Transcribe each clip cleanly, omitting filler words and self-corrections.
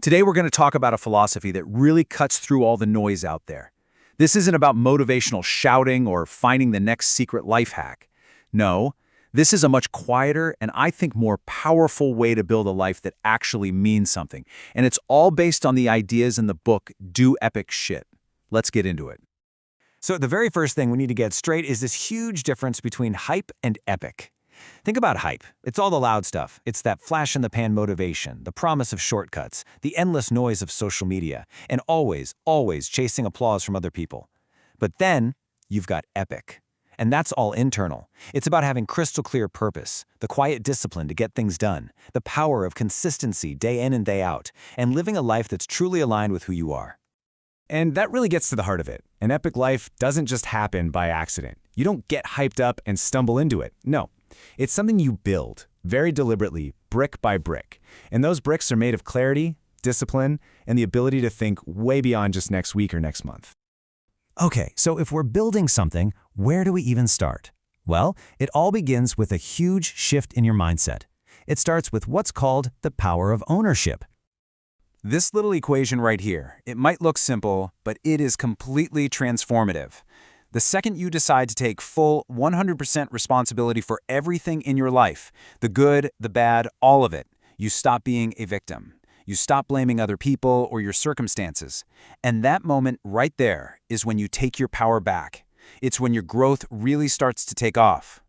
Today we're going to talk about a philosophy that really cuts through all the noise out there. This isn't about motivational shouting or finding the next secret life hack. No, this is a much quieter and I think more powerful way to build a life that actually means something. And it's all based on the ideas in the book, Do Epic Shit. Let's get into it. So the very first thing we need to get straight is this huge difference between hype and epic. Think about hype. It's all the loud stuff. It's that flash-in-the-pan motivation, the promise of shortcuts, the endless noise of social media, and always chasing applause from other people. But then, you've got epic. And that's all internal. It's about having crystal-clear purpose, the quiet discipline to get things done, the power of consistency day in and day out, and living a life that's truly aligned with who you are. And that really gets to the heart of it. An epic life doesn't just happen by accident. You don't get hyped up and stumble into it. No. It's something you build, very deliberately, brick by brick. And those bricks are made of clarity, discipline, and the ability to think way beyond just next week or next month. Okay, so if we're building something, where do we even start? Well, it all begins with a huge shift in your mindset. It starts with what's called the power of ownership. This little equation right here, it might look simple, but it is completely transformative. The second you decide to take full 100% responsibility for everything in your life, the good, the bad, all of it, you stop being a victim. You stop blaming other people or your circumstances. And that moment right there is when you take your power back. It's when your growth really starts to take off.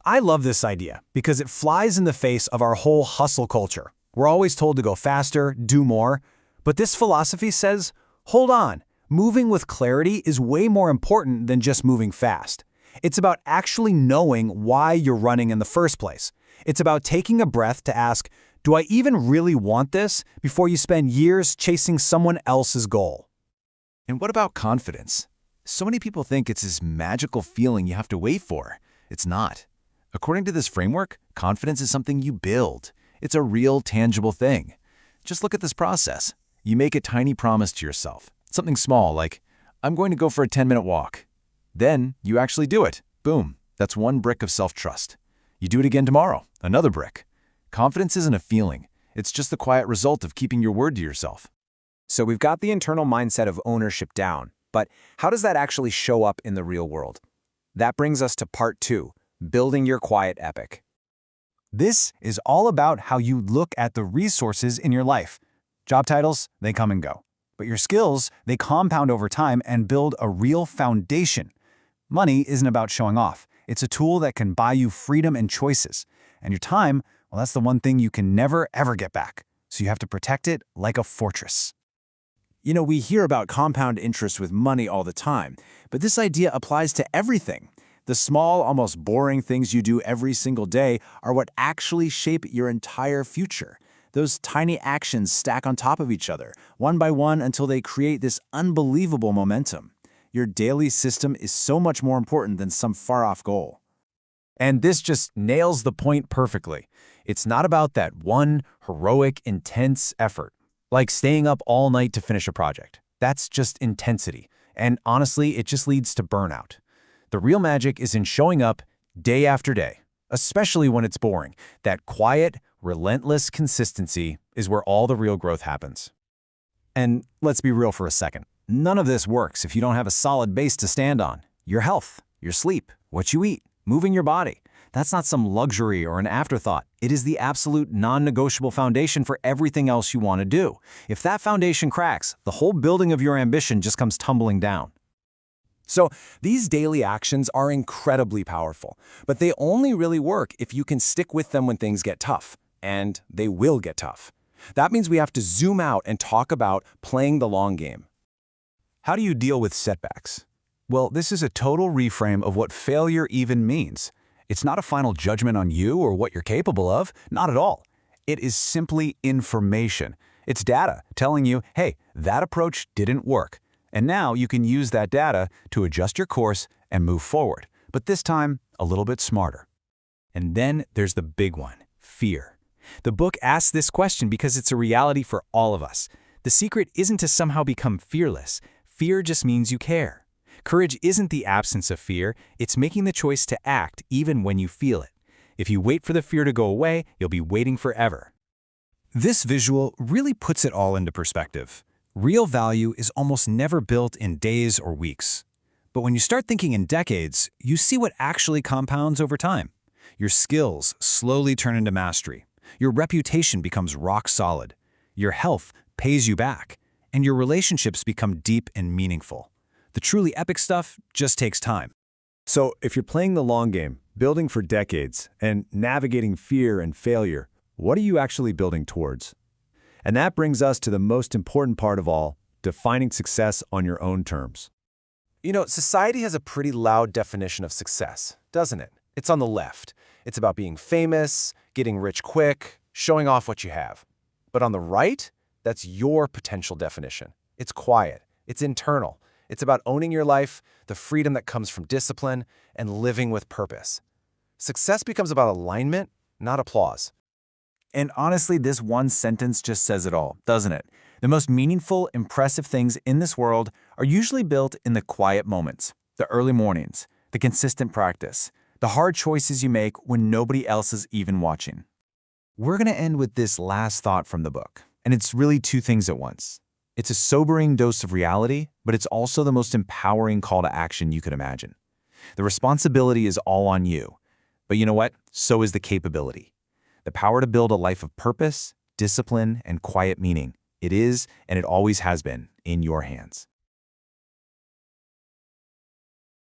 I love this idea because it flies in the face of our whole hustle culture. We're always told to go faster, do more. But this philosophy says, hold on. Moving with clarity is way more important than just moving fast. It's about actually knowing why you're running in the first place. It's about taking a breath to ask, do I even really want this, before you spend years chasing someone else's goal? And what about confidence? So many people think it's this magical feeling you have to wait for. It's not. According to this framework, confidence is something you build. It's a real, tangible thing. Just look at this process. You make a tiny promise to yourself. Something small like, I'm going to go for a 10-minute walk. Then you actually do it. Boom. That's one brick of self-trust. You do it again tomorrow. Another brick. Confidence isn't a feeling. It's just the quiet result of keeping your word to yourself. So we've got the internal mindset of ownership down, but how does that actually show up in the real world? That brings us to part 2, building your quiet epic. This is all about how you look at the resources in your life. Job titles, they come and go. But your skills, they compound over time and build a real foundation. Money isn't about showing off. It's a tool that can buy you freedom and choices. And your time, well, that's the one thing you can never, ever get back. So you have to protect it like a fortress. You know, we hear about compound interest with money all the time, but this idea applies to everything. The small, almost boring things you do every single day are what actually shape your entire future. Those tiny actions stack on top of each other, one by one, until they create this unbelievable momentum. Your daily system is so much more important than some far-off goal. And this just nails the point perfectly. It's not about that one heroic, intense effort, like staying up all night to finish a project. That's just intensity. And honestly, it just leads to burnout. The real magic is in showing up day after day, especially when it's boring. That quiet, relentless consistency is where all the real growth happens. And let's be real for a second. None of this works if you don't have a solid base to stand on. Your health, your sleep, what you eat, moving your body. That's not some luxury or an afterthought. It is the absolute non-negotiable foundation for everything else you want to do. If that foundation cracks, the whole building of your ambition just comes tumbling down. So these daily actions are incredibly powerful, but they only really work if you can stick with them when things get tough. And they will get tough. That means we have to zoom out and talk about playing the long game. How do you deal with setbacks? Well, this is a total reframe of what failure even means. It's not a final judgment on you or what you're capable of, not at all. It is simply information. It's data telling you, hey, that approach didn't work. And now you can use that data to adjust your course and move forward, but this time a little bit smarter. And then there's the big one, fear. The book asks this question because it's a reality for all of us. The secret isn't to somehow become fearless. Fear just means you care. Courage isn't the absence of fear, it's making the choice to act even when you feel it. If you wait for the fear to go away, you'll be waiting forever. This visual really puts it all into perspective. Real value is almost never built in days or weeks. But when you start thinking in decades, you see what actually compounds over time. Your skills slowly turn into mastery. Your reputation becomes rock solid. Your health pays you back. And your relationships become deep and meaningful. The truly epic stuff just takes time. So if you're playing the long game, building for decades, and navigating fear and failure, what are you actually building towards? And that brings us to the most important part of all, defining success on your own terms. You know, society has a pretty loud definition of success, doesn't it? It's on the left. It's about being famous, getting rich quick, showing off what you have. But on the right, that's your potential definition. It's quiet. It's internal. It's about owning your life, the freedom that comes from discipline, and living with purpose. Success becomes about alignment, not applause. And honestly, this one sentence just says it all, doesn't it? The most meaningful, impressive things in this world are usually built in the quiet moments, the early mornings, the consistent practice, the hard choices you make when nobody else is even watching. We're going to end with this last thought from the book, and it's really two things at once. It's a sobering dose of reality, but it's also the most empowering call to action you could imagine. The responsibility is all on you, but you know what? So is the capability. The power to build a life of purpose, discipline, and quiet meaning. It is, and it always has been, in your hands.